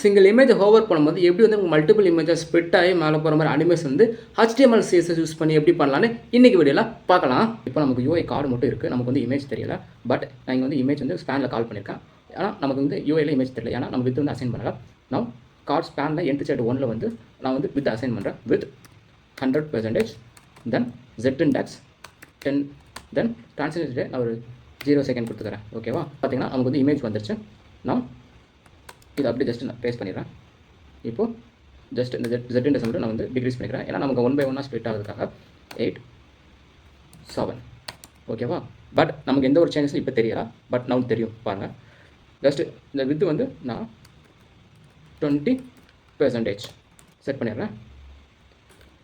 Single image hover பண்ணும்போது எப்படி வந்து மல்டிபிள் இமேஜஸ் ஸ்ப்ளிட் ஆகி மேலே போகிற மாதிரி அனிமேஷன் வந்து HTML CSS யூஸ் பண்ணி எப்படி பண்ணலான்னு இன்றைக்கி வீடியோவில் பார்க்கலாம். இப்போ நமக்கு UI கார்டு மட்டும் இருக்குது, நமக்கு வந்து இமேஜ் தெரியல. பட் நான் இங்கே வந்து இமேஜ் வந்து ஸ்பேனில் கால் பண்ணியிருக்கேன். ஆனால் நமக்கு வந்து UIயில் இமேஜ் தெரியல, ஏன்னா நம்ம வித் வந்து அசைன் பண்ணலாம். நான் கார்டு ஸ்பேனில் எண்ட் சைடு 1ல் வந்து நான் வந்து வித் அசைன் பண்ணுறேன் with 100%, then Z index 10, then translate நான் ஒரு 0 செகண்ட் கொடுத்துக்கிறேன். ஓகேவா? பார்த்தீங்கன்னா நமக்கு வந்து இமேஜ் வந்துருச்சு. நான் இது அப்படி ஜஸ்ட் நான் பேஸ்ட் பண்ணிடுறேன். இப்போது ஜஸ்ட் இந்த Z index மட்டும் நான் வந்து டிக்ரீஸ் பண்ணிக்கிறேன், ஏன்னா நமக்கு 1 by 1 ஸ்ப்ளிட் ஆகிறதுக்காக 8 7. ஓகேவா? பட் நமக்கு எந்த ஒரு சேஞ்சஸும் இப்போ தெரியல, பட் நான் தெரியும் பாருங்கள். ஜஸ்ட் இந்த வித்து வந்து நான் 20% செட் பண்ணிடுறேன்.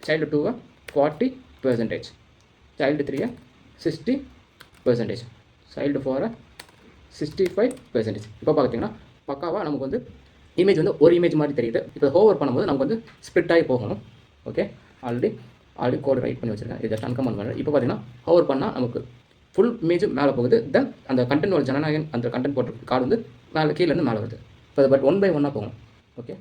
Child 2 40%, child 3 60%, child 4 65%. இப்போ பார்த்தீங்கன்னா பக்காவாக நமக்கு வந்து இமேஜ் வந்து ஒரு இமேஜ் மாதிரி தெரியுது. இப்போ ஹோவர் பண்ணும்போது நமக்கு வந்து ஸ்ப்ளிட் ஆகி போகணும். ஓகே, ஆல்ரெடி கோட் ரைட் பண்ணி வச்சுருக்கேன். இது ஜஸ்ட் அன்கமெண்ட் பண்ணுறேன். இப்போ பார்த்தீங்கன்னா ஹோவர் பண்ணால் நமக்கு ஃபுல் இமேஜ் மேலே போகுது. தென் அந்த கண்டென்ட் ஒரு ஜனநாயகன் அந்த கண்டென்ட் போட்டு கார்டு வந்து மேலே கீழேருந்து மேலே வருது. இப்போ பட் 1 by 1 போகும். ஓகே,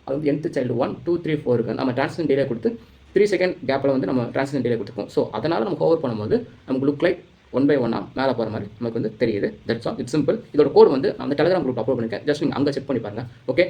அது வந்து nth சைல்டு 1 2 3 4 இருக்குது. நம்ம டிரான்ஸ்லேஷன் டிலே கொடுத்து 3 செகண்ட் கேப்பில் வந்து நம்ம டிரான்ஸ்லேஷன் டிலே கொடுத்துருக்கோம். ஸோ அதனால் நம்ம ஹோவர் பண்ணும்போது நமக்கு லுக் லைக் 1 by 1 மேலே போகிற மாதிரி நமக்கு வந்து தெரியுது. That's all. It's simple. இதோட கோட் வந்து நான் அந்த டெலிகிராம் குரூப் அப்லோட் பண்ணியிருக்கேன். ஜஸ்ட் நீங்கள் அங்கே செக் பண்ணி பாருங்கள். ஓகே.